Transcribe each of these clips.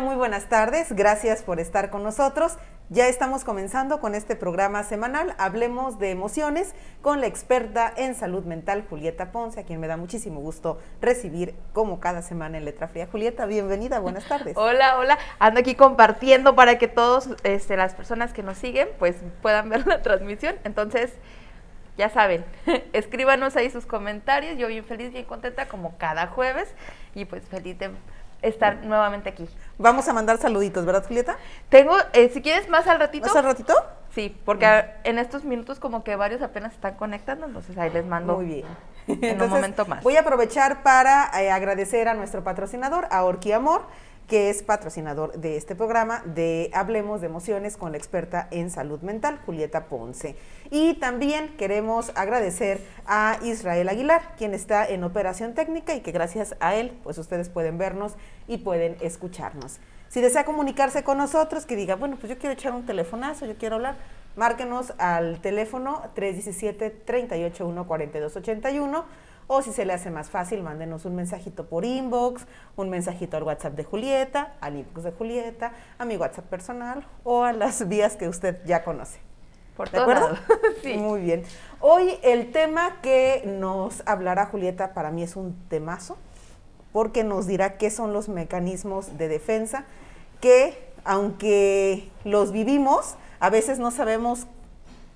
tal? Muy buenas tardes, gracias por estar con nosotros. Ya estamos comenzando con este programa semanal, Hablemos de Emociones, con la experta en salud mental, Julieta Ponce, a quien me da muchísimo gusto recibir como cada semana en Letra Fría. Julieta, bienvenida, buenas tardes. Hola, ando aquí compartiendo para que todos las personas que nos siguen pues puedan ver la transmisión, entonces ya saben, escríbanos ahí sus comentarios, yo bien feliz, bien contenta como cada jueves y pues feliz de estar nuevamente aquí. Vamos a mandar saluditos, ¿verdad, Julieta? Tengo, si quieres más al ratito. ¿Más al ratito? Sí, porque en estos minutos como que varios apenas están conectando, entonces ahí les mando. Muy bien. En Entonces, un momento más. Voy a aprovechar para agradecer a nuestro patrocinador, a Orqui Amor, que es patrocinador de este programa de Hablemos de Emociones con la experta en salud mental, Julieta Ponce. Y también queremos agradecer a Israel Aguilar, quien está en operación técnica y que gracias a él, pues ustedes pueden vernos y pueden escucharnos. Si desea comunicarse con nosotros, que diga, bueno, pues yo quiero echar un telefonazo, yo quiero hablar, márquenos al teléfono 317-381-4281, o si se le hace más fácil, mándenos un mensajito por inbox, un mensajito al WhatsApp de Julieta, al inbox de Julieta, a mi WhatsApp personal o a las vías que usted ya conoce. ¿De acuerdo? Sí. Muy bien. Hoy el tema que nos hablará Julieta para mí es un temazo, porque nos dirá qué son los mecanismos de defensa que, aunque los vivimos, a veces no sabemos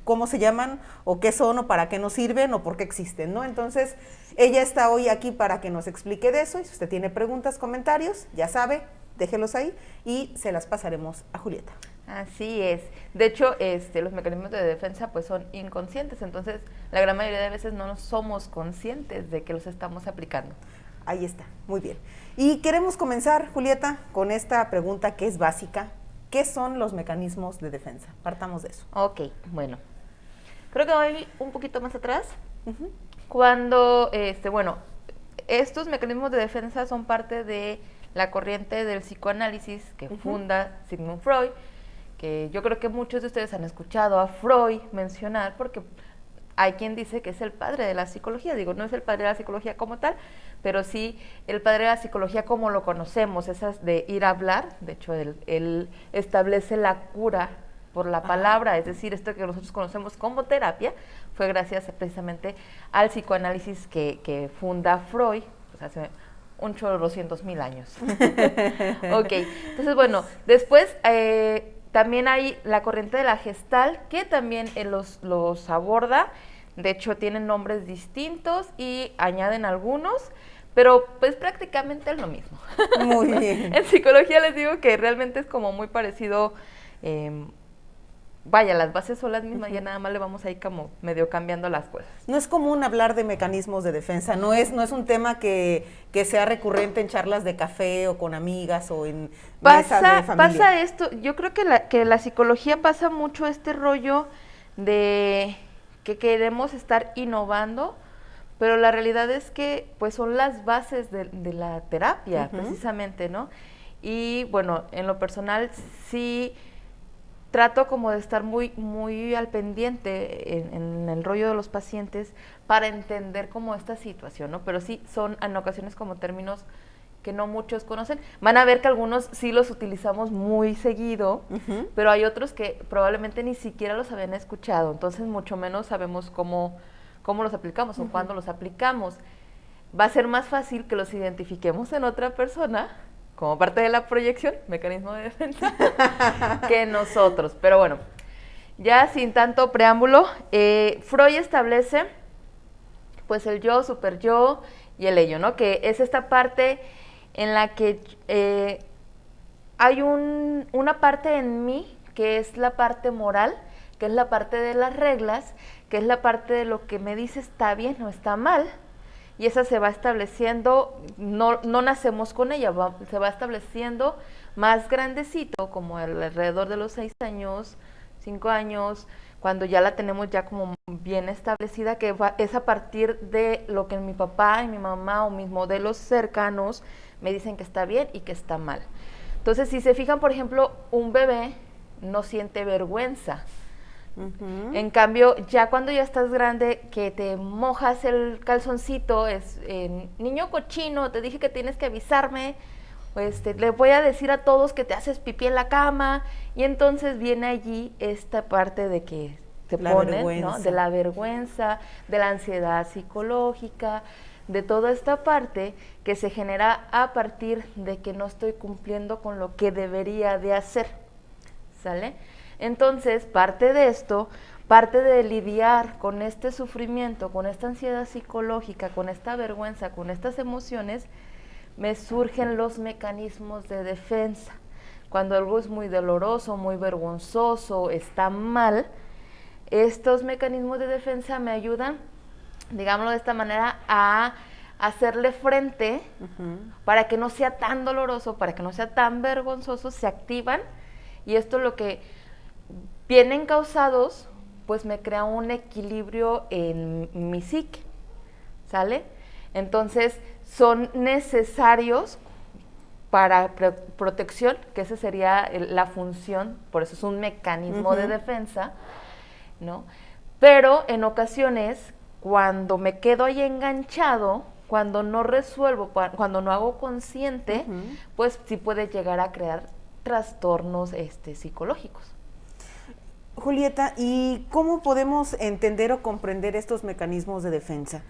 cómo se llaman o qué son o para qué nos sirven o por qué existen, ¿no? Entonces, ella está hoy aquí para que nos explique de eso y si usted tiene preguntas, comentarios, ya sabe, déjelos ahí y se las pasaremos a Julieta. Así es. De hecho, los mecanismos de defensa pues son inconscientes, entonces la gran mayoría de veces no somos conscientes de que los estamos aplicando. Ahí está, muy bien. Y queremos comenzar, Julieta, con esta pregunta que es básica. ¿Qué son los mecanismos de defensa? Partamos de eso. Ok, bueno. Creo que voy un poquito más atrás. Cuando, estos mecanismos de defensa son parte de la corriente del psicoanálisis que funda Sigmund Freud, que yo creo que muchos de ustedes han escuchado a Freud mencionar, porque hay quien dice que es el padre de la psicología. Digo, no es el padre de la psicología como tal, pero sí el padre de la psicología como lo conocemos, esas de ir a hablar. De hecho, él establece la cura por la palabra, es decir, esto que nosotros conocemos como terapia, fue gracias precisamente al psicoanálisis que funda Freud, pues hace un chorro 200,000 años. Ok, entonces bueno, después también hay la corriente de la Gestalt, que también los aborda, de hecho tienen nombres distintos y añaden algunos, pero pues prácticamente es lo mismo. Muy bien. En psicología les digo que realmente es como muy parecido. Vaya, las bases son las mismas, ya nada más le vamos ahí como medio cambiando las cosas. No es común hablar de mecanismos de defensa, no es un tema que sea recurrente en charlas de café o con amigas o en mesas de familia. Pasa esto, yo creo que la psicología pasa mucho este rollo de que queremos estar innovando, pero la realidad es que pues son las bases de la terapia, precisamente, ¿no? Y bueno, en lo personal sí trato como de estar muy al pendiente en el rollo de los pacientes para entender como esta situación, ¿no? Pero sí son en ocasiones como términos que no muchos conocen. Van a ver que algunos sí los utilizamos muy seguido, pero hay otros que probablemente ni siquiera los habían escuchado, entonces mucho menos sabemos cómo los aplicamos o cuándo los aplicamos. Va a ser más fácil que los identifiquemos en otra persona como parte de la proyección, mecanismo de defensa, que nosotros. Pero bueno, ya sin tanto preámbulo, Freud establece pues el yo, super yo y el ello, ¿no? Que es esta parte en la que hay una parte en mí que es la parte moral, que es la parte de las reglas, que es la parte de lo que me dice está bien o está mal, y esa se va estableciendo, no nacemos con ella, se va estableciendo más grandecito, como alrededor de los 6 años, 5 años, cuando ya la tenemos ya como bien establecida, que es a partir de lo que mi papá y mi mamá o mis modelos cercanos me dicen que está bien y que está mal. Entonces, si se fijan, por ejemplo, un bebé no siente vergüenza. En cambio, ya cuando ya estás grande, que te mojas el calzoncito, es niño cochino, te dije que tienes que avisarme, le voy a decir a todos que te haces pipí en la cama, y entonces viene allí esta parte de que se ponen, ¿no? De la vergüenza, de la ansiedad psicológica, de toda esta parte que se genera a partir de que no estoy cumpliendo con lo que debería de hacer, ¿sale? Entonces, parte de esto, parte de lidiar con este sufrimiento, con esta ansiedad psicológica, con esta vergüenza, con estas emociones, me surgen los mecanismos de defensa. Cuando algo es muy doloroso, muy vergonzoso, está mal, estos mecanismos de defensa me ayudan, digámoslo de esta manera, a hacerle frente para que no sea tan doloroso, para que no sea tan vergonzoso, se activan, y esto es lo que vienen causados, pues me crea un equilibrio en mi psique, ¿sale? Entonces, son necesarios para protección, que esa sería la función, por eso es un mecanismo de defensa, ¿no? Pero en ocasiones, cuando me quedo ahí enganchado, cuando no resuelvo, cuando no hago consciente, pues sí puede llegar a crear trastornos psicológicos. Julieta, ¿y cómo podemos entender o comprender estos mecanismos de defensa?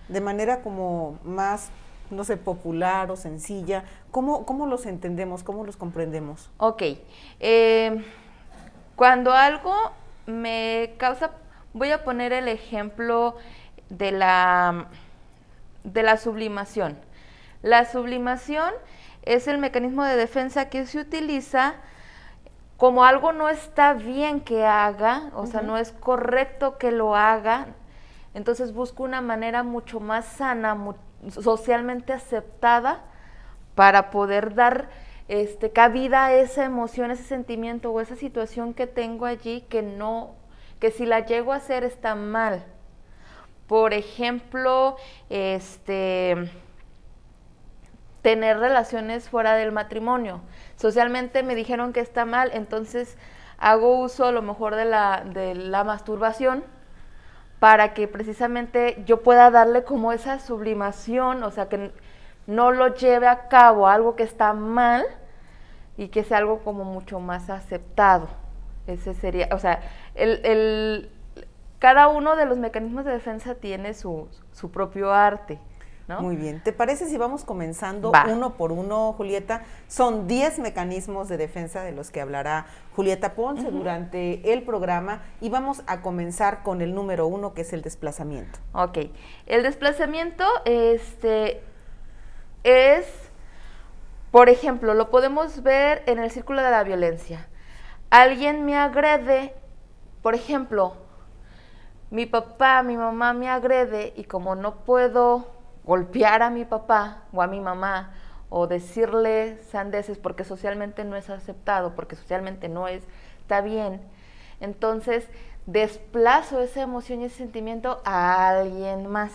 De manera como más, no sé, popular o sencilla, ¿cómo los entendemos, cómo los comprendemos? Ok, cuando algo me causa, voy a poner el ejemplo de la sublimación. La sublimación es el mecanismo de defensa que se utiliza como algo no está bien que haga, o sea, no es correcto que lo haga, entonces busco una manera mucho más sana, socialmente aceptada, para poder dar cabida a esa emoción, ese sentimiento o esa situación que tengo allí que si la llego a hacer está mal. Por ejemplo, tener relaciones fuera del matrimonio. Socialmente me dijeron que está mal, entonces hago uso a lo mejor de la masturbación para que precisamente yo pueda darle como esa sublimación, o sea, que no lo lleve a cabo algo que está mal y que sea algo como mucho más aceptado. Ese sería, o sea, cada uno de los mecanismos de defensa tiene su propio arte, ¿no? Muy bien. ¿Te parece si vamos comenzando uno por uno, Julieta? Son 10 mecanismos de defensa de los que hablará Julieta Ponce durante el programa, y vamos a comenzar con el número 1, que es el desplazamiento. Ok. El desplazamiento es, por ejemplo, lo podemos ver en el círculo de la violencia. Alguien me agrede, por ejemplo, mi papá, mi mamá me agrede, y como no puedo golpear a mi papá o a mi mamá o decirle sandeces porque socialmente no es aceptado, porque socialmente no está bien, entonces desplazo esa emoción y ese sentimiento a alguien más.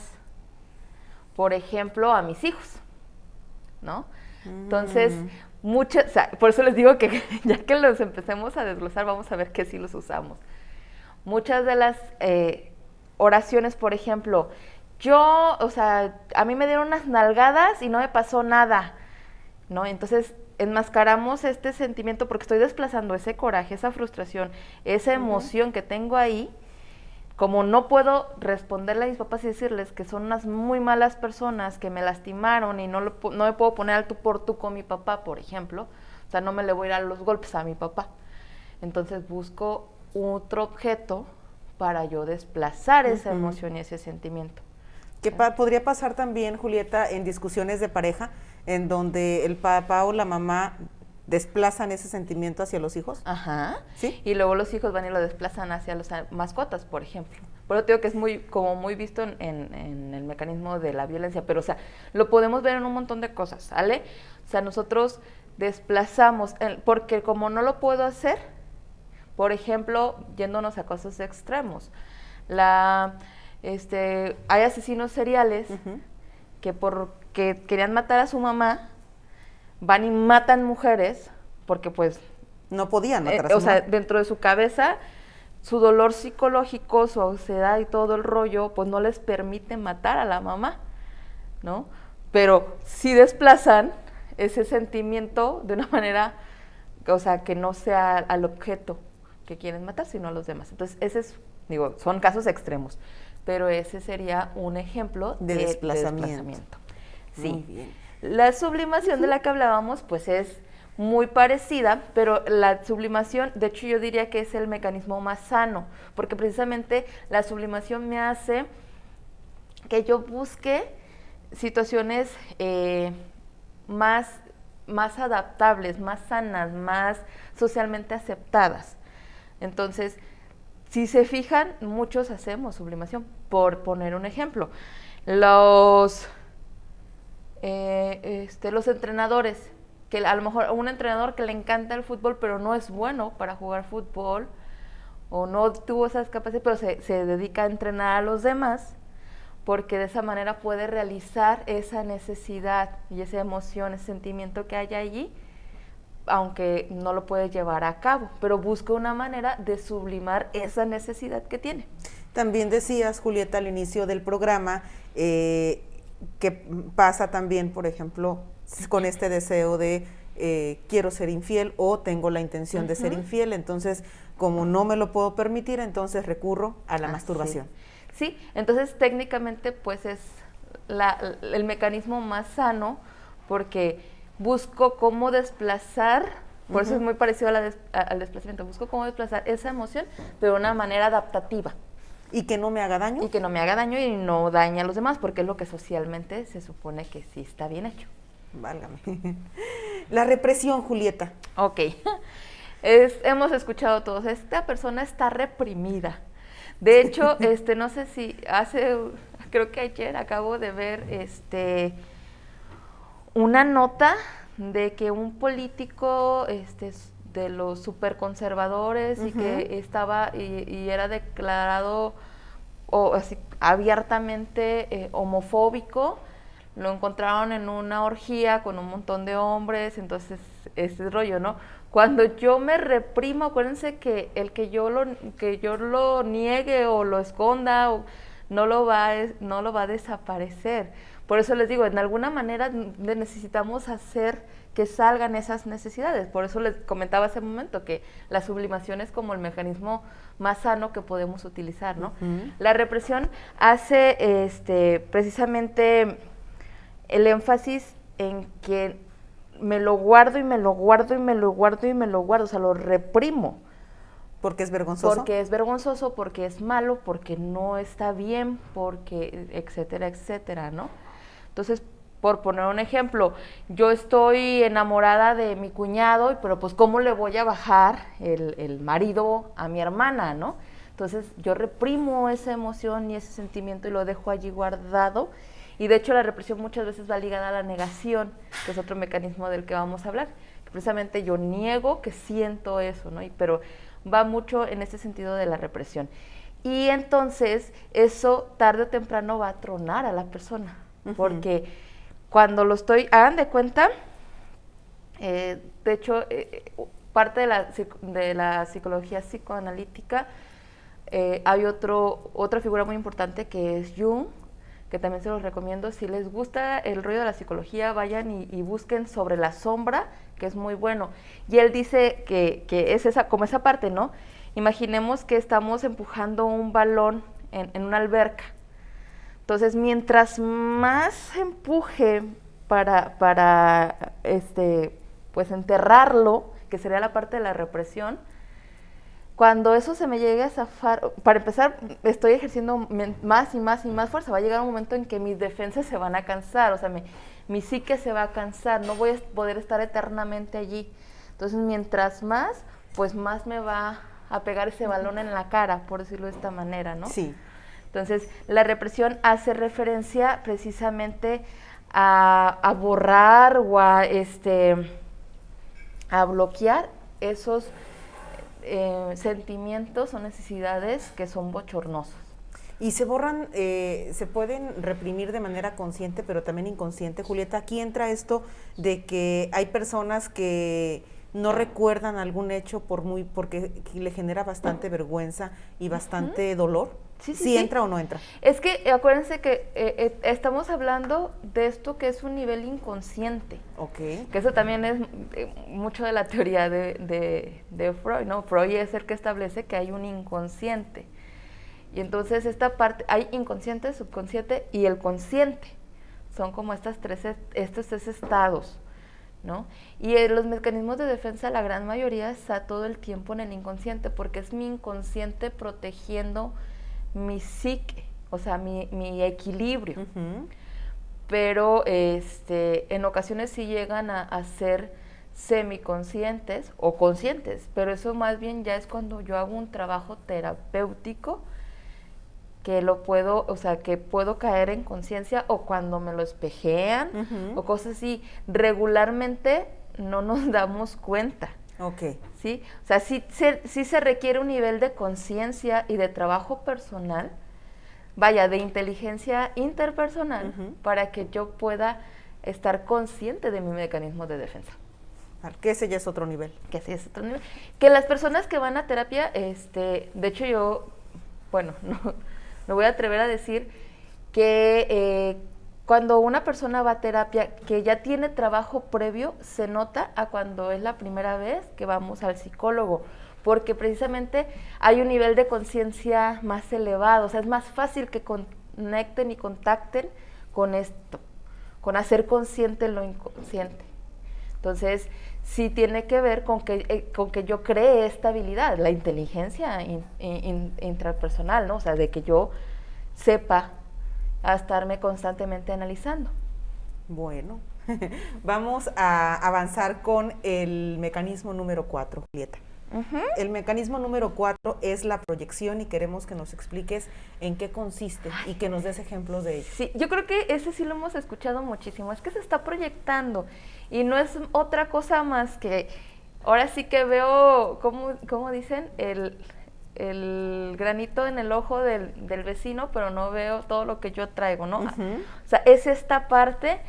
Por ejemplo, a mis hijos, ¿no? Entonces, o sea, por eso les digo que ya que los empecemos a desglosar, vamos a ver que sí los usamos. Muchas de las oraciones, por ejemplo, o sea, a mí me dieron unas nalgadas y no me pasó nada, ¿no? Entonces, enmascaramos este sentimiento porque estoy desplazando ese coraje, esa frustración, esa emoción que tengo ahí. Como no puedo responderle a mis papás y decirles que son unas muy malas personas, que me lastimaron y no me puedo poner al tú por tú con mi papá, por ejemplo, o sea, no me le voy a ir a los golpes a mi papá. Entonces busco otro objeto para yo desplazar esa emoción y ese sentimiento. ¿Qué podría pasar también, Julieta, en discusiones de pareja, en donde el papá o la mamá desplazan ese sentimiento hacia los hijos? Ajá. ¿Sí? Y luego los hijos van y lo desplazan hacia las mascotas, por ejemplo. Por eso te digo que es muy visto en el mecanismo de la violencia, pero o sea, lo podemos ver en un montón de cosas, ¿sale? O sea, nosotros desplazamos, porque como no lo puedo hacer, por ejemplo, yéndonos a cosas extremos, hay asesinos seriales que porque querían matar a su mamá, van y matan mujeres porque pues no podían matar a su mamá. O sea, dentro de su cabeza, su dolor psicológico, su ansiedad y todo el rollo, pues no les permite matar a la mamá, ¿no? Pero sí desplazan ese sentimiento de una manera, o sea, que no sea al objeto que quieren matar, sino a los demás. Entonces, ese es, digo, son casos extremos, pero ese sería un ejemplo de desplazamiento. Sí. Muy bien. La sublimación de la que hablábamos, pues es muy parecida, pero la sublimación, de hecho yo diría que es el mecanismo más sano, porque precisamente la sublimación me hace que yo busque situaciones más adaptables, más sanas, más socialmente aceptadas. Entonces, si se fijan, muchos hacemos sublimación. Por poner un ejemplo, los entrenadores, que a lo mejor un entrenador que le encanta el fútbol, pero no es bueno para jugar fútbol, o no tuvo esas capacidades, pero se dedica a entrenar a los demás, porque de esa manera puede realizar esa necesidad y esa emoción, ese sentimiento que hay allí, aunque no lo puede llevar a cabo, pero busca una manera de sublimar esa necesidad que tiene. También decías, Julieta, al inicio del programa, que pasa también, por ejemplo, con este deseo de quiero ser infiel o tengo la intención de ser infiel, entonces como no me lo puedo permitir, entonces recurro a la masturbación. Sí, entonces técnicamente pues es el mecanismo más sano, porque busco cómo desplazar, por eso es muy parecido al desplazamiento, busco cómo desplazar esa emoción, pero de una manera adaptativa. ¿Y que no me haga daño? Y que no me haga daño y no dañe a los demás, porque es lo que socialmente se supone que sí está bien hecho. Válgame. La represión, Julieta. Ok. Hemos escuchado todos, esta persona está reprimida. De hecho, no sé si creo que ayer acabo de ver una nota de que un político de los superconservadores y que estaba y era declarado así abiertamente homofóbico, lo encontraron en una orgía con un montón de hombres, entonces ese rollo, ¿no? Cuando yo me reprimo, acuérdense que el que yo lo niegue o lo esconda no lo va a desaparecer. Por eso les digo, en alguna manera necesitamos hacer que salgan esas necesidades. Por eso les comentaba hace un momento que la sublimación es como el mecanismo más sano que podemos utilizar, ¿no? La represión hace precisamente el énfasis en que me lo guardo y me lo guardo y me lo guardo y me lo guardo, o sea, lo reprimo. ¿Porque es vergonzoso? Porque es vergonzoso, porque es malo, porque no está bien, porque etcétera, etcétera, ¿no? Entonces, por poner un ejemplo, yo estoy enamorada de mi cuñado, pero pues ¿cómo le voy a bajar el marido a mi hermana, no? Entonces, yo reprimo esa emoción y ese sentimiento y lo dejo allí guardado. Y de hecho la represión muchas veces va ligada a la negación, que es otro mecanismo del que vamos a hablar. Precisamente yo niego que siento eso, ¿no? Pero va mucho en ese sentido de la represión. Y entonces eso tarde o temprano va a tronar a la persona, porque cuando lo hagan de cuenta, de hecho, parte de la psicología psicoanalítica, hay otra figura muy importante que es Jung, que también se los recomiendo. Si les gusta el rollo de la psicología, vayan y busquen sobre la sombra, que es muy bueno. Y él dice que es como esa parte, ¿no? Imaginemos que estamos empujando un balón en una alberca. Entonces, mientras más empuje para pues enterrarlo, que sería la parte de la represión, cuando eso se me llegue a zafar, para empezar, estoy ejerciendo más y más y más fuerza. Va a llegar un momento en que mis defensas se van a cansar, o sea, mi psique se va a cansar, no voy a poder estar eternamente allí. Entonces, mientras más, pues más me va a pegar ese balón en la cara, por decirlo de esta manera, ¿no? Sí. Entonces, la represión hace referencia precisamente a borrar o a bloquear esos sentimientos o necesidades que son bochornosos. Y se borran, se pueden reprimir de manera consciente, pero también inconsciente. Julieta, aquí entra esto de que hay personas que no recuerdan algún hecho porque le genera bastante vergüenza y bastante dolor. Sí entra o no entra. Es que acuérdense que estamos hablando de esto que es un nivel inconsciente. Ok. Que eso también es mucho de la teoría de Freud, ¿no? Freud es el que establece que hay un inconsciente. Y entonces esta parte, hay inconsciente, subconsciente y el consciente. Son como estos tres estados, ¿no? Y los mecanismos de defensa, la gran mayoría está todo el tiempo en el inconsciente, porque es mi inconsciente protegiendo mi psique, o sea, mi equilibrio. Uh-huh. Pero en ocasiones sí llegan a ser semiconscientes o conscientes, pero eso más bien ya es cuando yo hago un trabajo terapéutico que lo puedo, o sea, que puedo caer en conciencia, o cuando me lo espejean, uh-huh, o cosas así. Regularmente no nos damos cuenta. Ok. ¿Sí? O sea, sí se requiere un nivel de conciencia y de trabajo personal, vaya, de inteligencia interpersonal, uh-huh, para que yo pueda estar consciente de mi mecanismo de defensa. Que ese ya es otro nivel. Que sí es otro nivel. Que las personas que van a terapia, de hecho yo, bueno, no me voy a atrever a decir que cuando una persona va a terapia que ya tiene trabajo previo, se nota a cuando es la primera vez que vamos al psicólogo, porque precisamente hay un nivel de conciencia más elevado, o sea, es más fácil que conecten y contacten con esto, con hacer consciente lo inconsciente. Entonces, sí tiene que ver con que yo cree esta habilidad, la inteligencia intrapersonal, ¿no? O sea, de que yo sepa a estarme constantemente analizando. Bueno, vamos a avanzar con el mecanismo número 4, Julieta. Uh-huh. El mecanismo número 4 es la proyección y queremos que nos expliques en qué consiste y que nos des ejemplos de ello. Sí, yo creo que ese sí lo hemos escuchado muchísimo, es que se está proyectando y no es otra cosa más que, ahora sí que veo, ¿cómo dicen? El granito en el ojo del vecino, pero no veo todo lo que yo traigo, ¿no? Uh-huh. O sea, es esta parte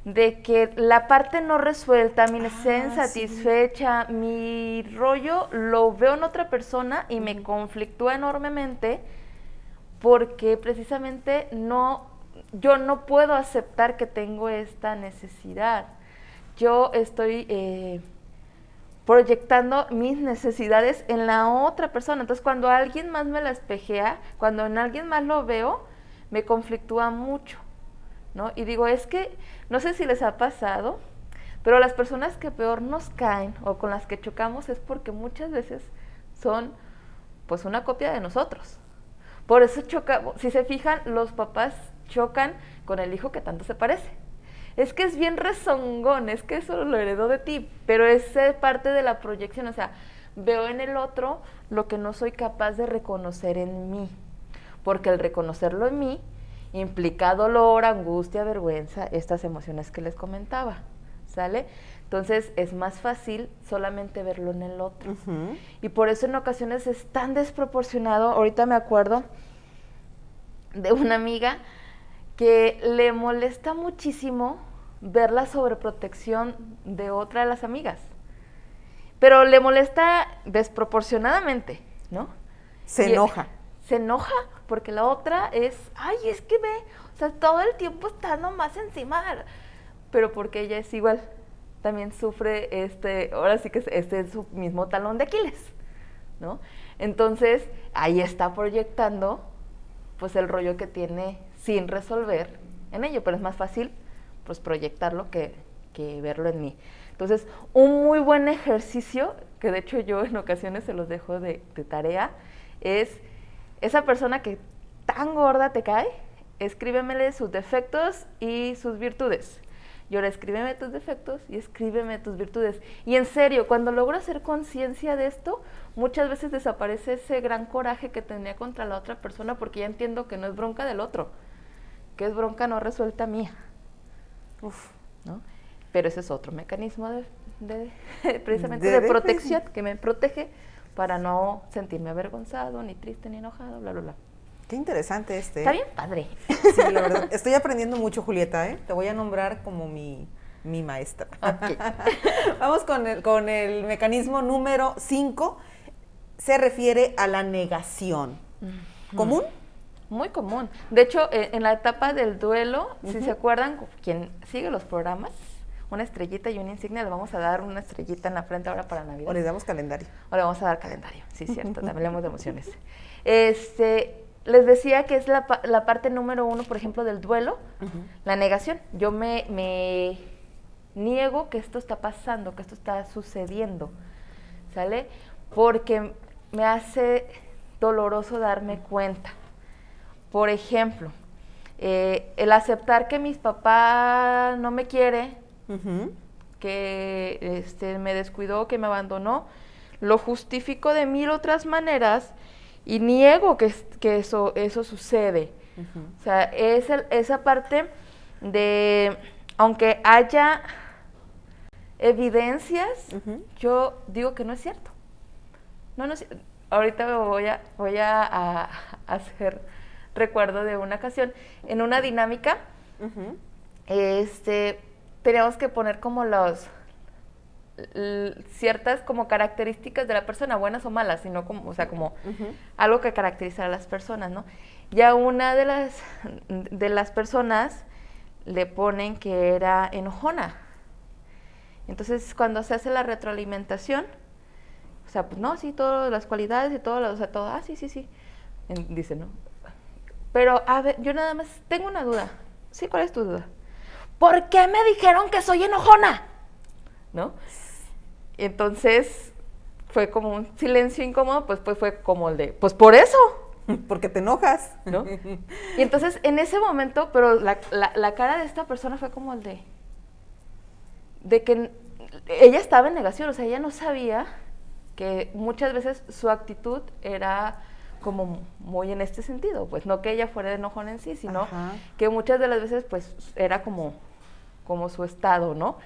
de que la parte no resuelta, mi necesidad insatisfecha, sí, mi rollo, lo veo en otra persona y me conflictúa enormemente porque precisamente yo no puedo aceptar que tengo esta necesidad. Yo estoy proyectando mis necesidades en la otra persona. Entonces, cuando alguien más me la espejea, cuando en alguien más lo veo, me conflictúa mucho, ¿no? Y digo, es que, no sé si les ha pasado, pero las personas que peor nos caen o con las que chocamos es porque muchas veces son, pues, una copia de nosotros. Por eso si se fijan, los papás chocan con el hijo que tanto se parece. Es que es bien rezongón, es que eso lo heredó de ti, pero es parte de la proyección, o sea, veo en el otro lo que no soy capaz de reconocer en mí, porque el reconocerlo en mí implica dolor, angustia, vergüenza, estas emociones que les comentaba, ¿sale? Entonces es más fácil solamente verlo en el otro. Uh-huh. Y por eso en ocasiones es tan desproporcionado. Ahorita me acuerdo de una amiga que le molesta muchísimo ver la sobreprotección de otra de las amigas. Pero le molesta desproporcionadamente, ¿no? Se enoja. Se enoja porque la otra es, ay, es que ve, o sea, todo el tiempo está nomás encima. Pero porque ella es igual, también sufre ahora sí que este es su mismo talón de Aquiles, ¿no? Entonces, ahí está proyectando, pues, el rollo que tiene sin resolver en ello, pero es más fácil, pues, proyectarlo que verlo en mí. Entonces, un muy buen ejercicio, que de hecho yo en ocasiones se los dejo de tarea, es esa persona que tan gorda te cae, escríbemele sus defectos y sus virtudes. Y ahora escríbeme tus defectos y escríbeme tus virtudes. Y en serio, cuando logro hacer conciencia de esto, muchas veces desaparece ese gran coraje que tenía contra la otra persona, porque ya entiendo que no es bronca del otro, que es bronca no resuelta mía. ¿No? Pero ese es otro mecanismo precisamente de protección, que me protege para no sentirme avergonzado, ni triste, ni enojado, bla, bla, bla. Qué interesante Está bien padre. Sí, la verdad. Estoy aprendiendo mucho, Julieta, ¿eh? Te voy a nombrar como mi maestra. Okay. Vamos con el mecanismo número 5. Se refiere a la negación. ¿Común? Muy común. De hecho, en la etapa del duelo, si se acuerdan, quien sigue los programas, una estrellita y una insignia, le vamos a dar una estrellita en la frente ahora para Navidad. O les damos calendario. O le vamos a dar calendario, sí, cierto, también hablamos de emociones. Les decía que es la parte número 1, por ejemplo, del duelo, la negación. Yo me niego que esto está pasando, que esto está sucediendo, ¿sale? Porque me hace doloroso darme cuenta. Por ejemplo, el aceptar que mis papás no me quiere, que me descuidó, que me abandonó, lo justifico de 1000 otras maneras y niego que eso sucede. O sea, esa parte de, aunque haya evidencias, yo digo que no es cierto. No es cierto. Ahorita voy a hacer recuerdo de una ocasión, en una dinámica, teníamos que poner como ciertas como características de la persona, buenas o malas, sino como, o sea, como algo que caracterizara a las personas, ¿no? Y a una de las personas le ponen que era enojona. Entonces, cuando se hace la retroalimentación, o sea, pues no, sí, todas las cualidades y todo, o sea, todo, sí. Dice, ¿no? Pero, a ver, yo nada más tengo una duda. Sí, ¿cuál es tu duda? ¿Por qué me dijeron que soy enojona? ¿No? Y entonces fue como un silencio incómodo, pues fue como el de, pues por eso. Porque te enojas, ¿no? Y entonces en ese momento, pero la cara de esta persona fue como el de que ella estaba en negación, o sea, ella no sabía que muchas veces su actitud era como muy en este sentido, pues no que ella fuera de enojón en sí, sino que muchas de las veces pues era como su estado, ¿no?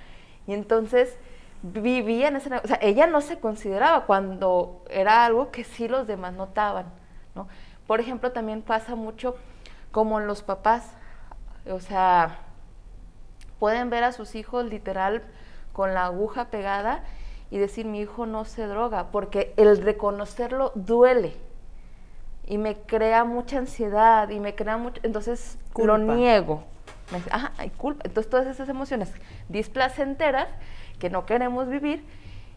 Y entonces vivía en ese, o sea, ella no se consideraba cuando era algo que sí los demás notaban, ¿no? Por ejemplo, también pasa mucho como en los papás, o sea, pueden ver a sus hijos literal con la aguja pegada y decir, mi hijo no se droga, porque el reconocerlo duele y me crea mucha ansiedad y me crea mucho, entonces culpa. Lo niego. Hay culpa. Entonces todas esas emociones displacenteras que no queremos vivir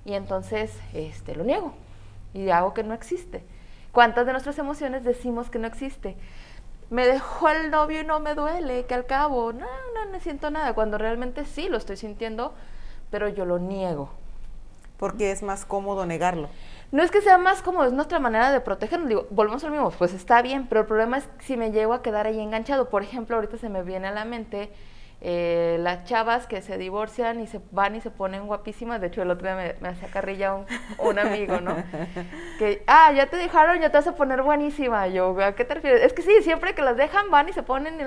y entonces lo niego y hago que no existe. ¿Cuántas de nuestras emociones decimos que no existe? Me dejó el novio y no me duele, que al cabo no siento nada, cuando realmente sí lo estoy sintiendo, pero yo lo niego. Porque es más cómodo negarlo. No es que sea más cómodo, es nuestra manera de protegernos. Digo, volvemos al mismo, pues está bien, pero el problema es si me llego a quedar ahí enganchado. Por ejemplo, ahorita se me viene a la mente las chavas que se divorcian y se van y se ponen guapísimas. De hecho, el otro día me hacía carrilla un amigo, ¿no? Que, ya te dejaron, ya te vas a poner buenísima. Yo, ¿a qué te refieres? Es que sí, siempre que las dejan van y se ponen y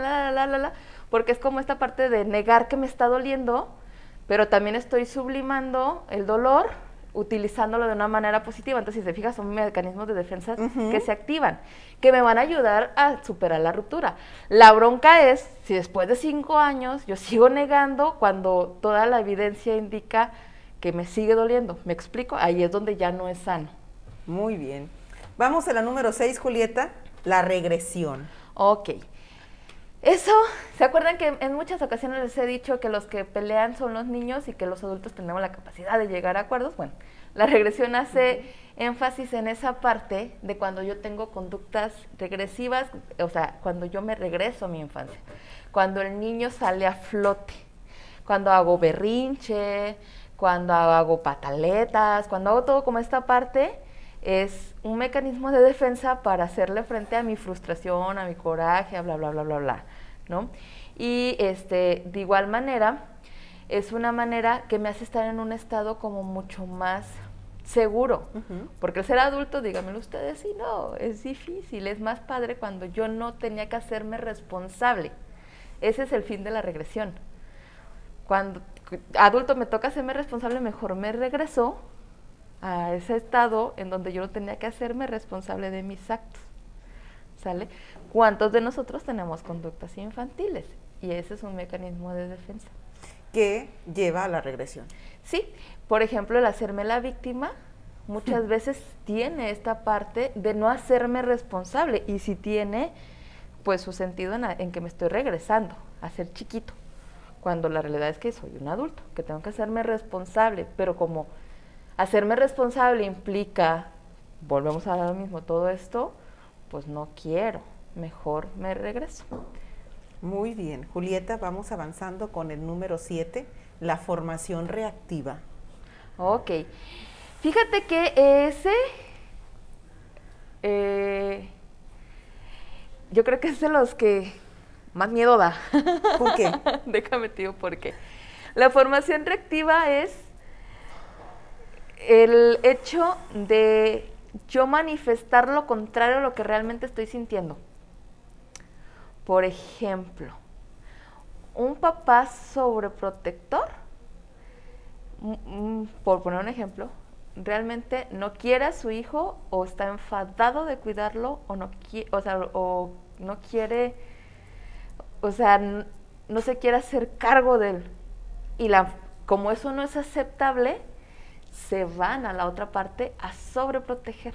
porque es como esta parte de negar que me está doliendo, pero también estoy sublimando el dolor utilizándolo de una manera positiva. Entonces, si te fijas, son mecanismos de defensa que se activan, que me van a ayudar a superar la ruptura. La bronca es si después de 5 años yo sigo negando cuando toda la evidencia indica que me sigue doliendo. ¿Me explico? Ahí es donde ya no es sano. Muy bien. Vamos a la número 6, Julieta, la regresión. Ok. Eso, ¿se acuerdan que en muchas ocasiones les he dicho que los que pelean son los niños y que los adultos tenemos la capacidad de llegar a acuerdos? Bueno, la regresión hace énfasis en esa parte de cuando yo tengo conductas regresivas, o sea, cuando yo me regreso a mi infancia, cuando el niño sale a flote, cuando hago berrinche, cuando hago pataletas, cuando hago todo como esta parte, es un mecanismo de defensa para hacerle frente a mi frustración, a mi coraje, bla, bla, bla, bla, bla, ¿no? Y de igual manera, es una manera que me hace estar en un estado como mucho más seguro, porque el ser adulto, díganmelo ustedes, sí, no, es difícil, es más padre cuando yo no tenía que hacerme responsable. Ese es el fin de la regresión. Cuando adulto me toca hacerme responsable, mejor me regreso a ese estado en donde yo no tenía que hacerme responsable de mis actos, ¿sale? ¿Cuántos de nosotros tenemos conductas infantiles? Y ese es un mecanismo de defensa. Que lleva a la regresión. Sí, por ejemplo, el hacerme la víctima muchas veces tiene esta parte de no hacerme responsable, y si tiene, pues su sentido en que me estoy regresando a ser chiquito, cuando la realidad es que soy un adulto, que tengo que hacerme responsable, pero como hacerme responsable implica, volvemos a lo mismo, todo esto, pues no quiero, mejor me regreso. Muy bien, Julieta, vamos avanzando con el número 7, la formación reactiva. Ok, fíjate que ese, yo creo que es de los que más miedo da. ¿Por qué? Déjame te digo por qué. La formación reactiva es el hecho de yo manifestar lo contrario a lo que realmente estoy sintiendo. Por ejemplo, un papá sobreprotector, por poner un ejemplo, realmente no quiere a su hijo o está enfadado de cuidarlo o no quiere, o sea, no se quiere hacer cargo de él. Y como eso no es aceptable, se van a la otra parte a sobreproteger.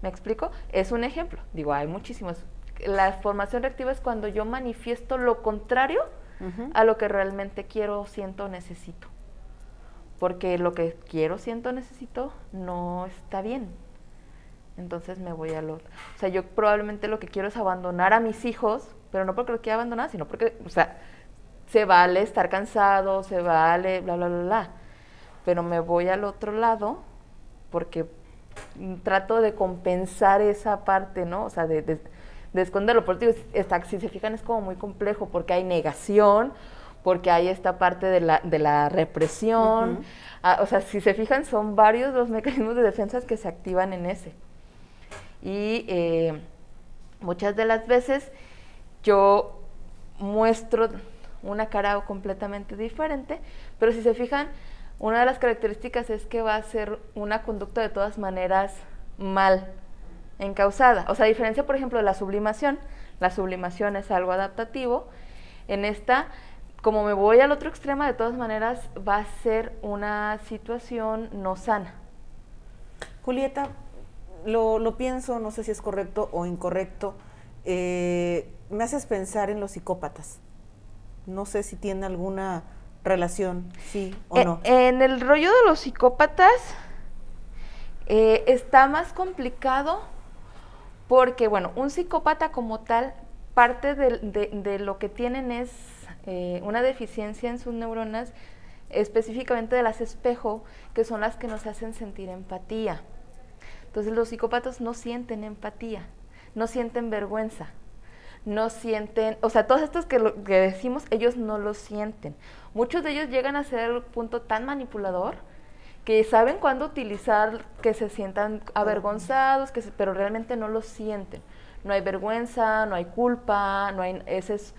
¿Me explico? Es un ejemplo. Digo, hay muchísimos. La formación reactiva es cuando yo manifiesto lo contrario a lo que realmente quiero, siento, necesito. Porque lo que quiero, siento, necesito no está bien. Entonces me voy al otro. O sea, yo probablemente lo que quiero es abandonar a mis hijos, pero no porque lo quiera abandonar, sino porque, o sea, se vale estar cansado, se vale, bla, bla, bla, bla. Pero me voy al otro lado porque trato de compensar esa parte, ¿no? O sea, de esconderlo. Por eso digo, si se fijan es como muy complejo porque hay negación, porque hay esta parte de la represión. O sea, si se fijan son varios los mecanismos de defensa que se activan en ese. Y muchas de las veces yo muestro una cara completamente diferente, pero si se fijan, una de las características es que va a ser una conducta de todas maneras mal encausada. O sea, a diferencia, por ejemplo, de la sublimación es algo adaptativo. En esta, como me voy al otro extremo, de todas maneras va a ser una situación no sana. Julieta, lo pienso, no sé si es correcto o incorrecto, me haces pensar en los psicópatas. No sé si tiene alguna relación, sí o no. En el rollo de los psicópatas está más complicado porque, bueno, un psicópata como tal, parte de lo que tienen es una deficiencia en sus neuronas, específicamente de las espejo, que son las que nos hacen sentir empatía. Entonces los psicópatas no sienten empatía, no sienten vergüenza, no sienten, o sea, todos estos que decimos, ellos no lo sienten. Muchos de ellos llegan a ser el punto tan manipulador que saben cuándo utilizar, que se sientan avergonzados, pero realmente no lo sienten. No hay vergüenza, no hay culpa, esa es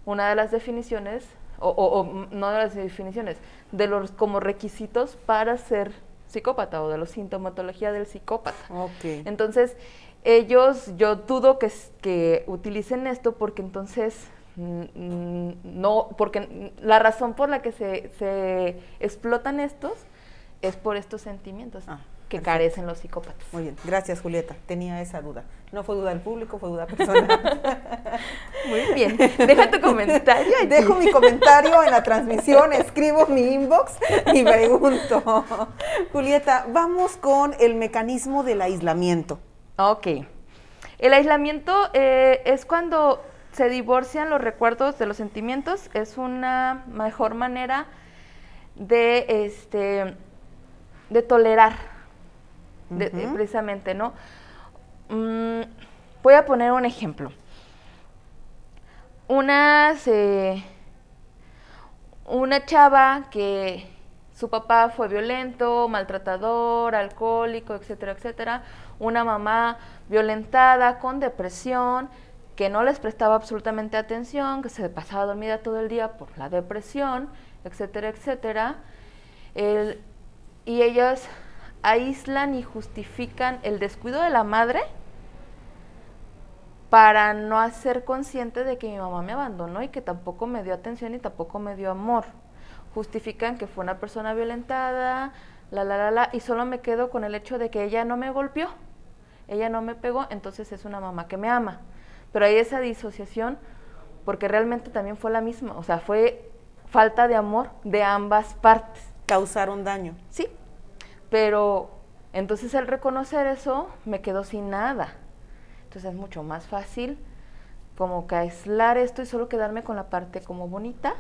una de las definiciones, no de las definiciones, de los como requisitos para ser psicópata o de la sintomatología del psicópata. Okay. Entonces, yo dudo que utilicen esto porque entonces no, porque la razón por la que se explotan estos es por estos sentimientos que perfecto. Carecen los psicópatas. Muy bien, gracias Julieta, tenía esa duda. No fue duda del público, fue duda personal. Muy bien, deja tu comentario allí. Dejo mi comentario en la transmisión, escribo mi inbox y pregunto. Julieta, vamos con el mecanismo del aislamiento. Ok, el aislamiento es cuando se divorcian los recuerdos de los sentimientos, es una mejor manera de tolerar, precisamente, ¿no? Voy a poner un ejemplo. Una chava que su papá fue violento, maltratador, alcohólico, etcétera, etcétera. Una mamá violentada, con depresión, que no les prestaba absolutamente atención, que se pasaba dormida todo el día por la depresión, etcétera, etcétera. Y ellas aíslan y justifican el descuido de la madre para no hacer consciente de que mi mamá me abandonó y que tampoco me dio atención y tampoco me dio amor. Justifican que fue una persona violentada, y solo me quedo con el hecho de que ella no me golpeó, ella no me pegó, entonces es una mamá que me ama. pero hay esa disociación porque realmente también fue la misma, o sea, fue falta de amor de ambas partes. Causaron daño. Sí, pero entonces el reconocer eso me quedo sin nada. Entonces es mucho más fácil como que aislar esto y solo quedarme con la parte como bonita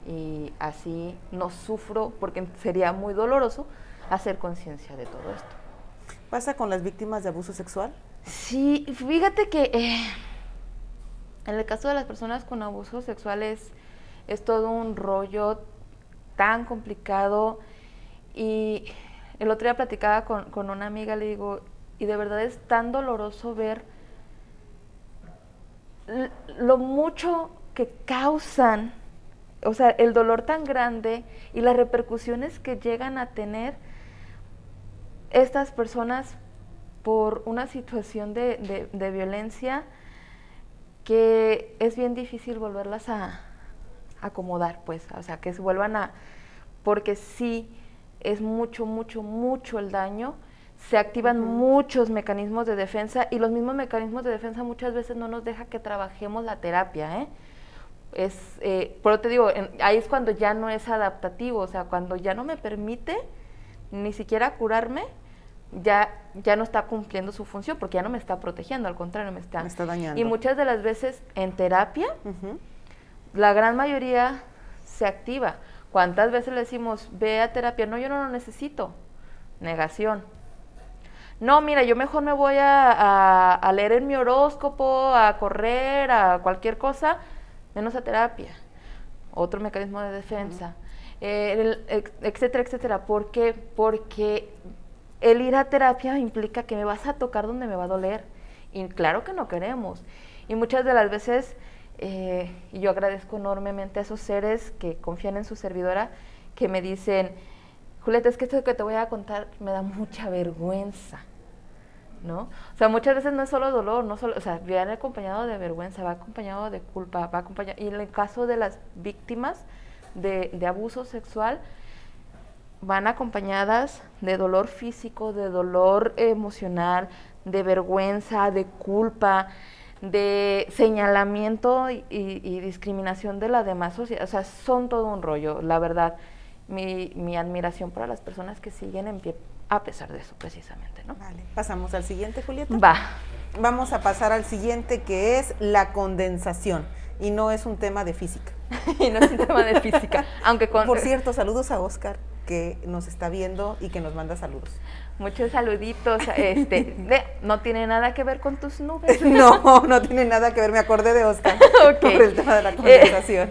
y así no sufro porque sería muy doloroso hacer conciencia de todo esto. ¿Pasa con las víctimas de abuso sexual? Sí, fíjate que en el caso de las personas con abuso sexual es todo un rollo tan complicado y el otro día platicaba con una amiga, le digo, y de verdad es tan doloroso ver lo mucho que causan, o sea, el dolor tan grande y las repercusiones que llegan a tener estas personas por una situación de violencia que es bien difícil volverlas a acomodar, pues, o sea, que se vuelvan a, porque sí es mucho, mucho, mucho el daño, se activan muchos mecanismos de defensa y los mismos mecanismos de defensa muchas veces no nos deja que trabajemos la terapia, pero te digo, ahí es cuando ya no es adaptativo, o sea, cuando ya no me permite ni siquiera curarme, ya no está cumpliendo su función porque ya no me está protegiendo, al contrario, me está dañando. Y muchas de las veces en terapia, la gran mayoría se activa. ¿Cuántas veces le decimos, ve a terapia? No, yo no lo necesito. Negación. No, mira, yo mejor me voy a leer en mi horóscopo, a correr, a cualquier cosa, menos a terapia. Otro mecanismo de defensa, etcétera, etcétera. ¿Por qué? Porque el ir a terapia implica que me vas a tocar donde me va a doler. Y claro que no queremos. Y muchas de las veces, y yo agradezco enormemente a esos seres que confían en su servidora, que me dicen, Julieta, es que esto que te voy a contar me da mucha vergüenza, ¿no? O sea, muchas veces no es solo dolor, no solo, o sea, viene acompañado de vergüenza, va acompañado de culpa, va acompañado, y en el caso de las víctimas de abuso sexual, van acompañadas de dolor físico, de dolor emocional, de vergüenza, de culpa, de señalamiento y discriminación de la demás sociedad. O sea, son todo un rollo, la verdad. Mi admiración para las personas que siguen en pie a pesar de eso, precisamente, ¿no? Vale, pasamos al siguiente, Julieta. Va. Vamos a pasar al siguiente, que es la condensación, y no es un tema de física. Y no es un tema de física, aunque Por cierto, saludos a Oscar, que nos está viendo y que nos manda saludos. Muchos saluditos, no tiene nada que ver con tus nubes. No tiene nada que ver, me acordé de Oscar por el tema de la condensación.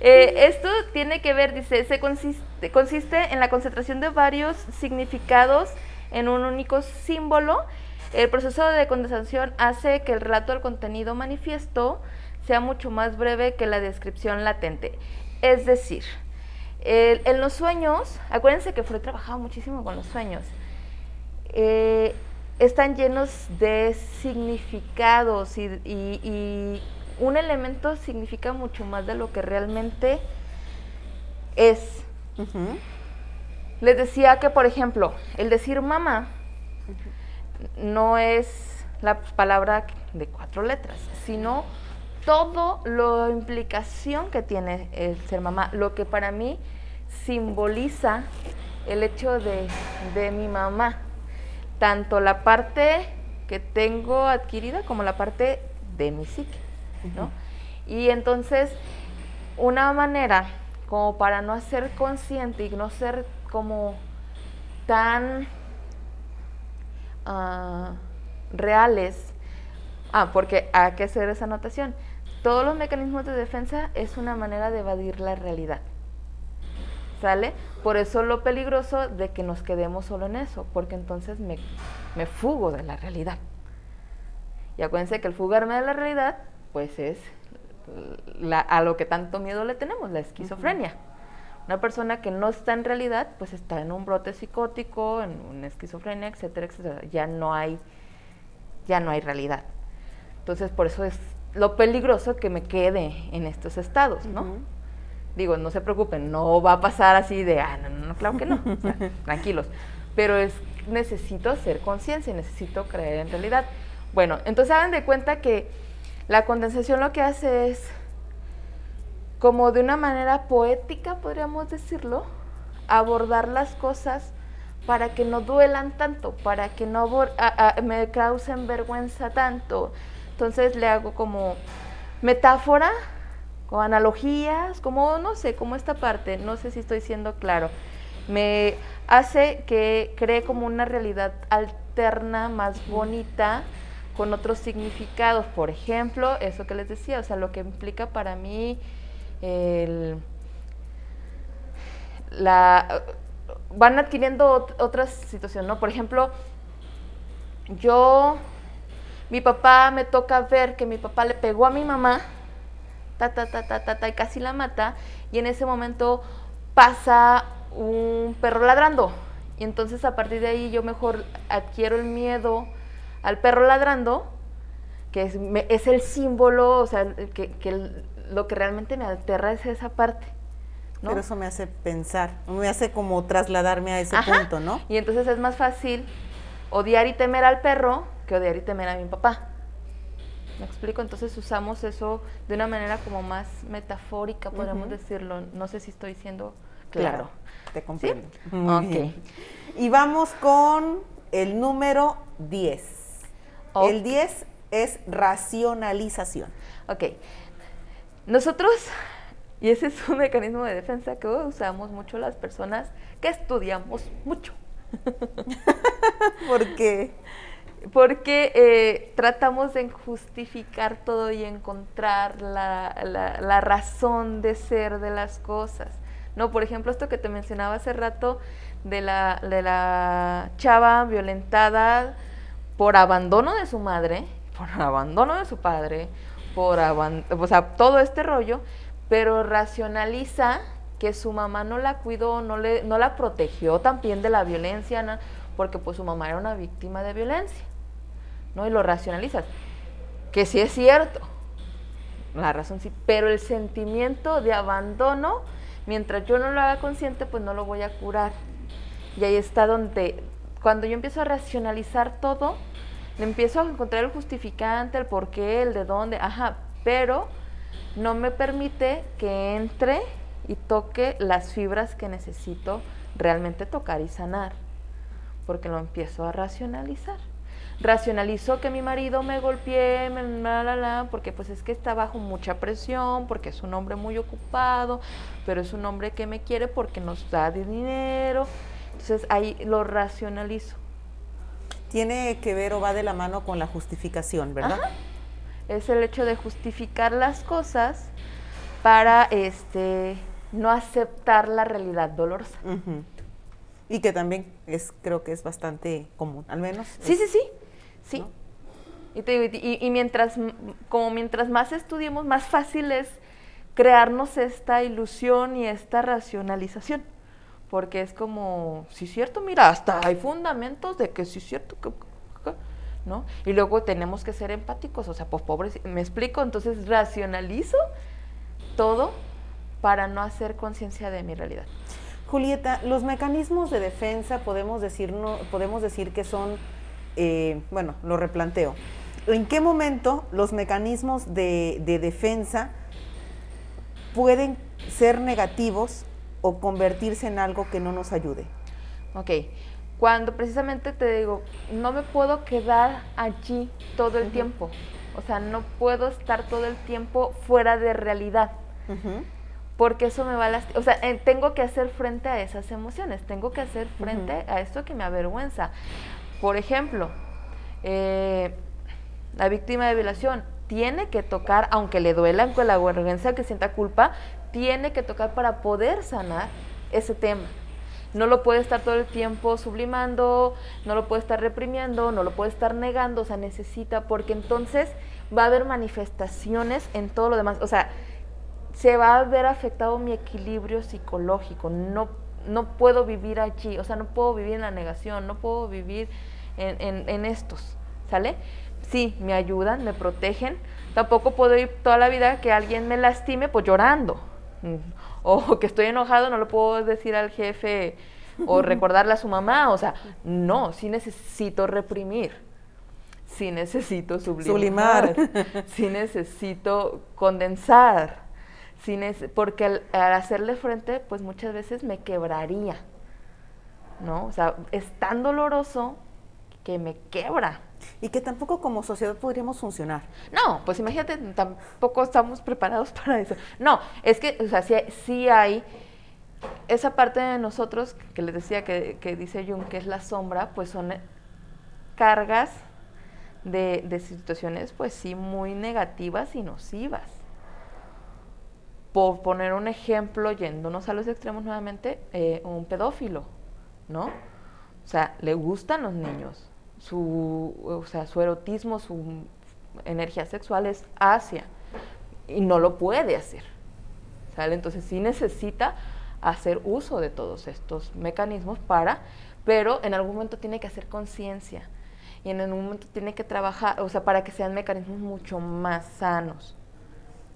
Esto tiene que ver, dice, consiste en la concentración de varios significados en un único símbolo. El proceso de condensación hace que el relato del contenido manifiesto sea mucho más breve que la descripción latente. Es decir, en los sueños, acuérdense que Freud trabajaba muchísimo con los sueños, están llenos de significados y un elemento significa mucho más de lo que realmente es. Les decía que, por ejemplo, el decir mamá no es la palabra de 4 letras, sino todo la implicación que tiene el ser mamá, lo que para mí simboliza el hecho de mi mamá, tanto la parte que tengo adquirida como la parte de mi psique, ¿no? Y entonces, una manera como para no ser consciente y no ser como tan reales, porque hay que hacer esa anotación. Todos los mecanismos de defensa es una manera de evadir la realidad, ¿sale? Por eso lo peligroso de que nos quedemos solo en eso, porque entonces me fugo de la realidad. Y acuérdense que el fugarme de la realidad, pues es a lo que tanto miedo le tenemos, la esquizofrenia. Una persona que no está en realidad, pues está en un brote psicótico, en una esquizofrenia, etcétera, etcétera. Ya no hay realidad. Entonces, por eso es lo peligroso que me quede en estos estados, ¿no? Digo, no se preocupen, no va a pasar así de, no, claro que no, o sea, tranquilos. Pero necesito hacer conciencia, necesito creer en realidad. Bueno, entonces hagan de cuenta que la condensación lo que hace es, como de una manera poética, podríamos decirlo, abordar las cosas para que no duelan tanto, para que no me causen vergüenza tanto. Entonces le hago como metáfora, como analogías, como no sé, como esta parte, no sé si estoy siendo claro. Me hace que cree como una realidad alterna, más bonita, con otros significados. Por ejemplo, eso que les decía, o sea, lo que implica para mí van adquiriendo otras situaciones, ¿no? Por ejemplo, mi papá, me toca ver que mi papá le pegó a mi mamá, y casi la mata, y en ese momento pasa un perro ladrando, y entonces a partir de ahí yo mejor adquiero el miedo al perro ladrando, que es el símbolo, o sea, lo que realmente me aterra es esa parte, ¿no? Pero eso me hace pensar, me hace como trasladarme a ese punto, ¿no? Y entonces es más fácil odiar y temer al perro que odiar y temer a mi papá. ¿Me explico? Entonces usamos eso de una manera como más metafórica, podríamos decirlo. No sé si estoy siendo claro. Te comprendo. ¿Sí? Muy bien. Y vamos con el número 10. El 10 es racionalización. Ok. Nosotros, y ese es un mecanismo de defensa que usamos mucho las personas que estudiamos mucho. ¿Por qué? Porque tratamos de justificar todo y encontrar la razón de ser de las cosas. No, por ejemplo, esto que te mencionaba hace rato de la chava violentada por abandono de su madre, por abandono de su padre, o sea, todo este rollo, pero racionaliza que su mamá no la cuidó, no la protegió también de la violencia, ¿no? Porque pues su mamá era una víctima de violencia, ¿no? Y lo racionalizas, que sí es cierto, la razón sí, pero el sentimiento de abandono, mientras yo no lo haga consciente, pues no lo voy a curar. Y ahí está donde, cuando yo empiezo a racionalizar todo, le empiezo a encontrar el justificante, el por qué, el de dónde, pero no me permite que entre y toque las fibras que necesito realmente tocar y sanar, porque lo empiezo a racionalizar. Racionalizo que mi marido me golpee, porque pues es que está bajo mucha presión, porque es un hombre muy ocupado, pero es un hombre que me quiere porque nos da dinero. Entonces ahí lo racionalizo. Tiene que ver o va de la mano con la justificación, ¿verdad? Es el hecho de justificar las cosas para no aceptar la realidad dolorosa. Y que también creo que es bastante común, al menos. Sí. ¿No? Y te digo, y mientras más estudiemos, más fácil es crearnos esta ilusión y esta racionalización. Porque es como, sí es cierto, mira, hasta hay fundamentos de que sí es cierto, ¿no? Y luego tenemos que ser empáticos, o sea, pues pobres, ¿me explico? Entonces racionalizo todo para no hacer conciencia de mi realidad. Julieta, los mecanismos de defensa podemos decir que son, lo replanteo. ¿En qué momento los mecanismos de defensa pueden ser negativos o convertirse en algo que no nos ayude? Ok, cuando precisamente te digo, no me puedo quedar allí todo el tiempo, o sea, no puedo estar todo el tiempo fuera de realidad, porque eso me va a lastimar, o sea, tengo que hacer frente a esas emociones, tengo que hacer frente a esto que me avergüenza. Por ejemplo, la víctima de violación tiene que tocar, aunque le duela, aunque la vergüenza, que sienta culpa, tiene que tocar para poder sanar ese tema. No lo puede estar todo el tiempo sublimando, no lo puede estar reprimiendo, no lo puede estar negando, o sea, necesita, porque entonces va a haber manifestaciones en todo lo demás, o sea, se va a ver afectado mi equilibrio psicológico, no puedo vivir allí, o sea, no puedo vivir en la negación, no puedo vivir en estos, ¿sale? Sí, me ayudan, me protegen, tampoco puedo ir toda la vida que alguien me lastime pues llorando, o que estoy enojado, no lo puedo decir al jefe o recordarle a su mamá, o sea, no, sí necesito reprimir. sí necesito sublimar. Sí necesito condensar, porque al hacerle frente, pues muchas veces me quebraría, ¿no? O sea, es tan doloroso que me quebra. Y que tampoco como sociedad podríamos funcionar. No, pues imagínate, tampoco estamos preparados para eso. No, es que, o sea, sí hay esa parte de nosotros que les decía que dice Jung que es la sombra, pues son cargas de situaciones, pues sí, muy negativas y nocivas. Por poner un ejemplo, yéndonos a los extremos nuevamente, un pedófilo, ¿no? O sea, le gustan los niños, su erotismo, su energía sexual es hacia, y no lo puede hacer, ¿sale? Entonces sí necesita hacer uso de todos estos mecanismos pero en algún momento tiene que hacer conciencia, y en algún momento tiene que trabajar, o sea, para que sean mecanismos mucho más sanos.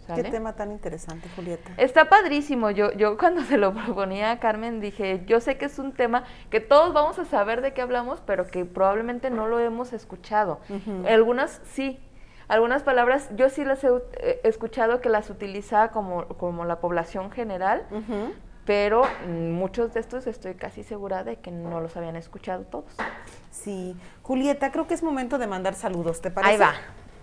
¿Sale? Qué tema tan interesante, Julieta. Está padrísimo. Yo cuando se lo proponía a Carmen dije, yo sé que es un tema que todos vamos a saber de qué hablamos, pero que probablemente no lo hemos escuchado. Algunas sí, algunas palabras yo sí las he escuchado que las utiliza como la población general, pero muchos de estos estoy casi segura de que no los habían escuchado todos. Sí. Julieta, creo que es momento de mandar saludos, ¿te parece? Ahí va.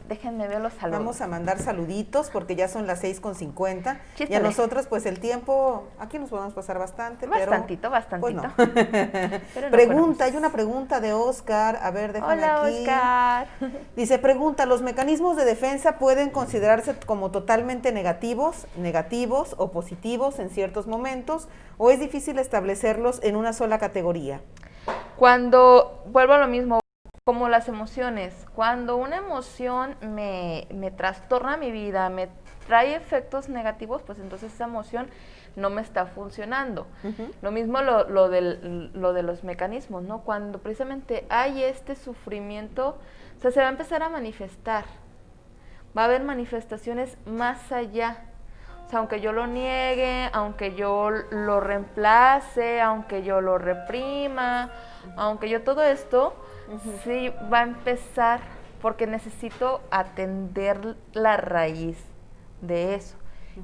Déjenme ver los saludos. Vamos a mandar saluditos porque ya son las 6:50. Y a nosotros, pues el tiempo, aquí nos podemos pasar bastante. Bastantito. Pues no. Pero Pregunta, hay una pregunta de Oscar. A ver, déjame Hola, aquí. Oscar. Dice, pregunta, ¿los mecanismos de defensa pueden considerarse como totalmente negativos o positivos en ciertos momentos? ¿O es difícil establecerlos en una sola categoría? Cuando, vuelvo a lo mismo, como las emociones, cuando una emoción me trastorna mi vida, me trae efectos negativos, pues entonces esa emoción no me está funcionando. Lo mismo lo de los mecanismos, ¿no? Cuando precisamente hay este sufrimiento, o sea, se va a empezar a manifestar. Va a haber manifestaciones más allá. O sea, aunque yo lo niegue, aunque yo lo reemplace, aunque yo lo reprima, aunque yo todo esto, sí va a empezar porque necesito atender la raíz de eso.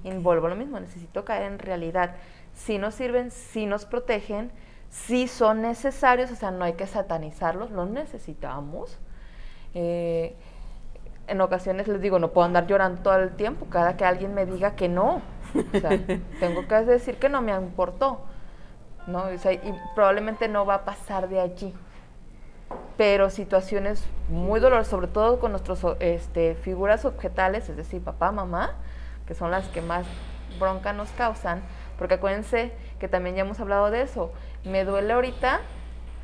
Y vuelvo a lo mismo, necesito caer en realidad. Si nos sirven, si nos protegen, si son necesarios, o sea, no hay que satanizarlos, los necesitamos. En ocasiones les digo, no puedo andar llorando todo el tiempo, cada que alguien me diga que no. O sea, tengo que decir que no me importó, ¿no? O sea, y probablemente no va a pasar de allí. Pero situaciones muy dolorosas, sobre todo con nuestras figuras objetales, es decir, papá, mamá, que son las que más bronca nos causan, porque acuérdense que también ya hemos hablado de eso, me duele ahorita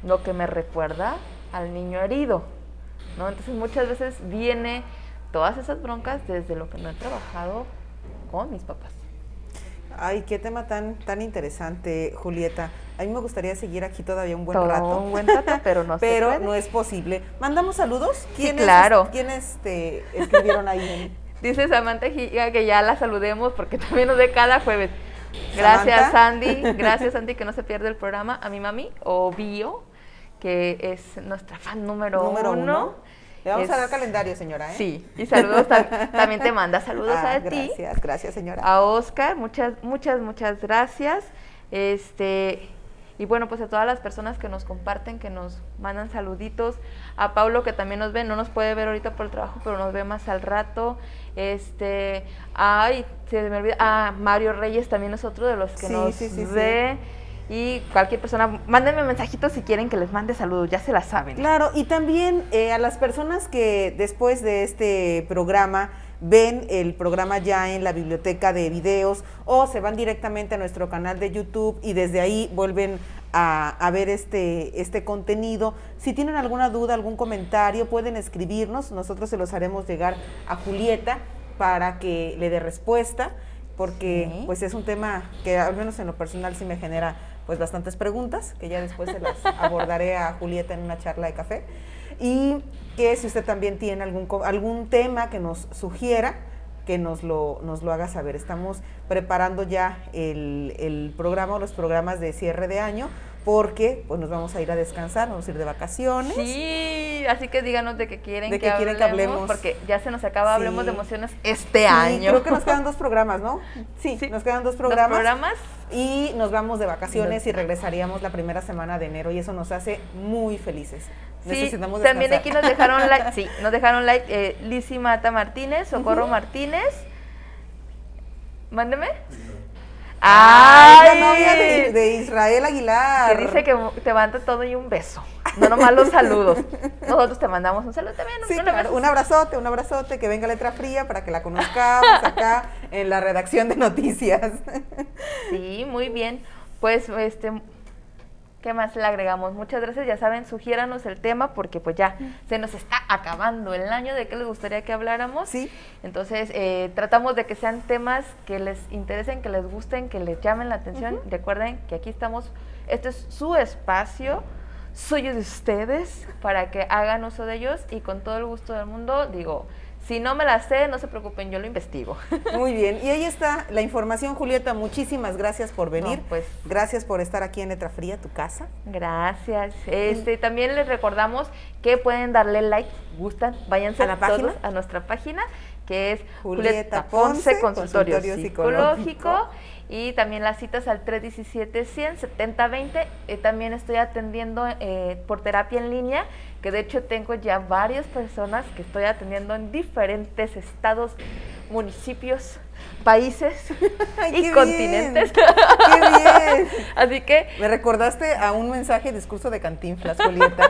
lo que me recuerda al niño herido, ¿no? Entonces muchas veces viene todas esas broncas desde lo que no he trabajado con mis papás. Ay, qué tema tan interesante, Julieta. A mí me gustaría seguir aquí todavía un buen rato, pero no pero no es posible. ¿Mandamos saludos? Sí, claro. ¿Quiénes escribieron ahí? Dice Samantha Giga que ya la saludemos porque también nos ve cada jueves. Gracias, Sandy. Gracias, Sandy, que no se pierde el programa. A mi mami, o Bio, que es nuestra fan número uno. Le vamos a dar calendario, señora, ¿eh? Sí, y saludos, también te manda saludos a ti. Gracias, señora. A Oscar, muchas gracias. Y bueno, pues a todas las personas que nos comparten, que nos mandan saluditos. A Paulo, que también nos ve, no nos puede ver ahorita por el trabajo, pero nos ve más al rato. Ay, se me olvida. Mario Reyes también es otro de los que nos ve. Sí. Y cualquier persona, mándenme mensajitos si quieren que les mande saludos, ya se la saben. Claro, y también a las personas que después de este programa ven el programa ya en la biblioteca de videos o se van directamente a nuestro canal de YouTube y desde ahí vuelven a ver este contenido. Si tienen alguna duda, algún comentario, pueden escribirnos, nosotros se los haremos llegar a Julieta para que le dé respuesta, porque pues es un tema que al menos en lo personal sí me genera pues bastantes preguntas, que ya después se las abordaré a Julieta en una charla de café, y que si usted también tiene algún tema que nos sugiera, que nos lo haga saber. Estamos preparando ya el programa o los programas de cierre de año, porque pues nos vamos a ir a descansar, vamos a ir de vacaciones. Sí, así que díganos de qué quieren, que hablemos, porque ya se nos acaba, Hablemos de Emociones este año. Creo que nos quedan 2 programas, ¿no? Sí, nos quedan 2 programas. 2 programas. Y nos vamos de vacaciones y regresaríamos la primera semana de enero y eso nos hace muy felices. Sí, necesitamos descansar. También aquí nos dejaron Lizzy Mata Martínez, Socorro Martínez. Mándeme. ¡Ay! La novia de Israel Aguilar. Que dice que te manda todo y un beso. No nomás los saludos. Nosotros te mandamos un saludo también. Sí, claro. Un abrazote, que venga Letra Fría para que la conozcamos acá en la redacción de noticias. Sí, muy bien. Pues, ¿qué más le agregamos? Muchas gracias, ya saben, sugiéranos el tema porque pues ya se nos está acabando el año. ¿De qué les gustaría que habláramos? Sí. Entonces, tratamos de que sean temas que les interesen, que les gusten, que les llamen la atención. Recuerden que aquí estamos, este es su espacio, suyo de ustedes, para que hagan uso de ellos y con todo el gusto del mundo, digo, si no me la sé, no se preocupen, yo lo investigo. Muy bien, y ahí está la información, Julieta, muchísimas gracias por venir. No, pues, gracias por estar aquí en Letra Fría, tu casa. Gracias. También les recordamos que pueden darle like, gustan, váyanse a la página, a nuestra página, que es Julieta Ponce, Consultorio Psicológico. Y también las citas al 317-100-7020. También estoy atendiendo por terapia en línea, que de hecho tengo ya varias personas que estoy atendiendo en diferentes estados, municipios, países y continentes. ¡Qué bien! Así que... Me recordaste a un mensaje, discurso de Cantinflas, Julieta.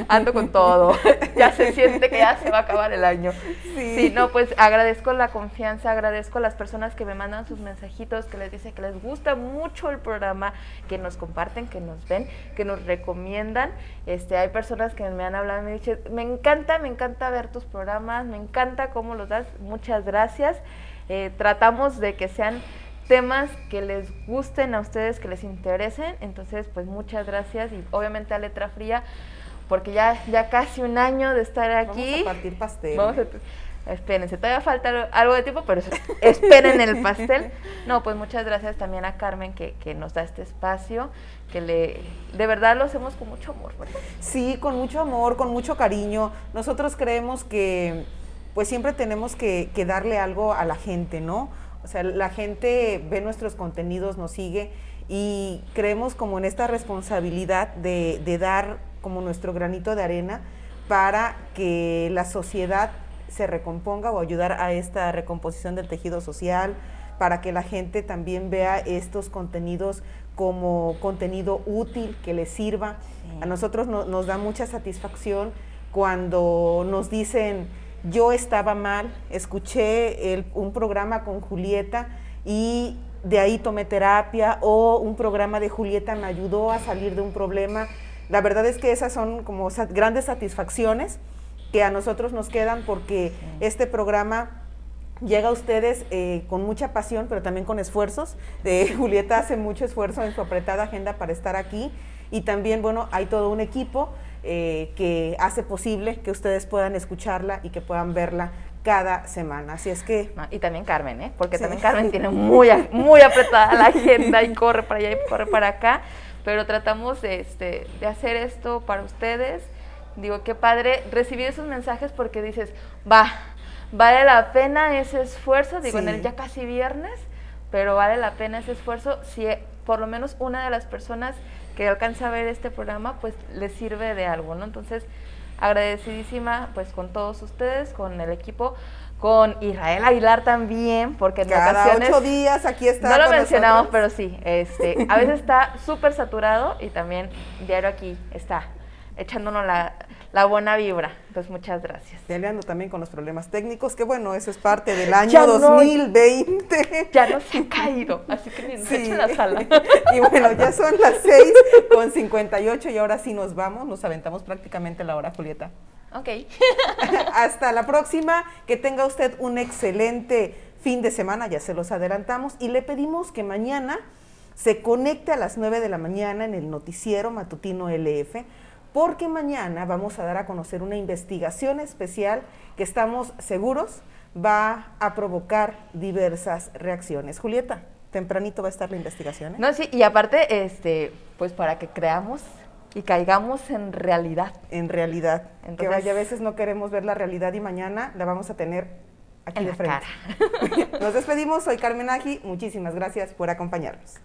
Ando con todo. Ya se siente que ya se va a acabar el año. Sí, no, pues agradezco la confianza, agradezco a las personas que me mandan sus mensajitos, que les dicen que les gusta mucho el programa, que nos comparten, que nos ven, que nos recomiendan. Hay personas que me han hablado y me dicen, me encanta ver tus programas, me encanta cómo los das, muchas gracias. Tratamos de que sean temas que les gusten a ustedes, que les interesen, entonces pues muchas gracias y obviamente a Letra Fría, porque ya casi un año de estar aquí. Vamos a partir pastel. Espérense, todavía falta algo de tiempo, pero esperen el pastel. No, pues muchas gracias también a Carmen que nos da este espacio, que de verdad lo hacemos con mucho amor, ¿verdad? Sí, con mucho amor, con mucho cariño. Nosotros creemos que pues siempre tenemos que darle algo a la gente, ¿no? O sea, la gente ve nuestros contenidos, nos sigue y creemos como en esta responsabilidad de dar como nuestro granito de arena para que la sociedad se recomponga o ayudar a esta recomposición del tejido social, para que la gente también vea estos contenidos como contenido útil, que les sirva. Sí. A nosotros nos da mucha satisfacción cuando nos dicen, yo estaba mal, escuché un programa con Julieta y de ahí tomé terapia, o un programa de Julieta me ayudó a salir de un problema. La verdad es que esas son como grandes satisfacciones que a nosotros nos quedan porque este programa llega a ustedes con mucha pasión, pero también con esfuerzos. Julieta hace mucho esfuerzo en su apretada agenda para estar aquí y también, bueno, hay todo un equipo que hace posible que ustedes puedan escucharla y que puedan verla cada semana, así es que... Y también Carmen, porque sí. También Carmen tiene muy apretada la agenda y corre para allá y corre para acá, pero tratamos de hacer esto para ustedes. Digo, qué padre recibir esos mensajes porque dices, vale la pena ese esfuerzo, digo, sí. En el ya casi viernes, pero vale la pena ese esfuerzo si por lo menos una de las personas que alcanza a ver este programa, pues les sirve de algo, ¿no? Entonces, agradecidísima pues con todos ustedes, con el equipo, con Israel Aguilar también, porque en ocasiones... Cada 8 días aquí está. No lo mencionamos, pero sí, a veces está súper saturado y también diario aquí está echándonos la buena vibra. Entonces, muchas gracias. Peleando también con los problemas técnicos, que bueno, eso es parte del año 2020. Ya no se ha caído, así que ni nos echen la sala. Y bueno, ya son las 6:58 y ahora sí nos vamos, nos aventamos prácticamente la hora, Julieta. Ok. Hasta la próxima, que tenga usted un excelente fin de semana, ya se los adelantamos, y le pedimos que mañana se conecte a las 9 de la mañana en el noticiero matutino LF, porque mañana vamos a dar a conocer una investigación especial que estamos seguros va a provocar diversas reacciones. Julieta. Tempranito va a estar la investigación, ¿eh? No, sí, y aparte, pues para que creamos y caigamos en realidad. En realidad. Entonces, que vaya, a veces no queremos ver la realidad y mañana la vamos a tener aquí en de la frente. cara. Nos despedimos, soy Carmen Aji, muchísimas gracias por acompañarnos.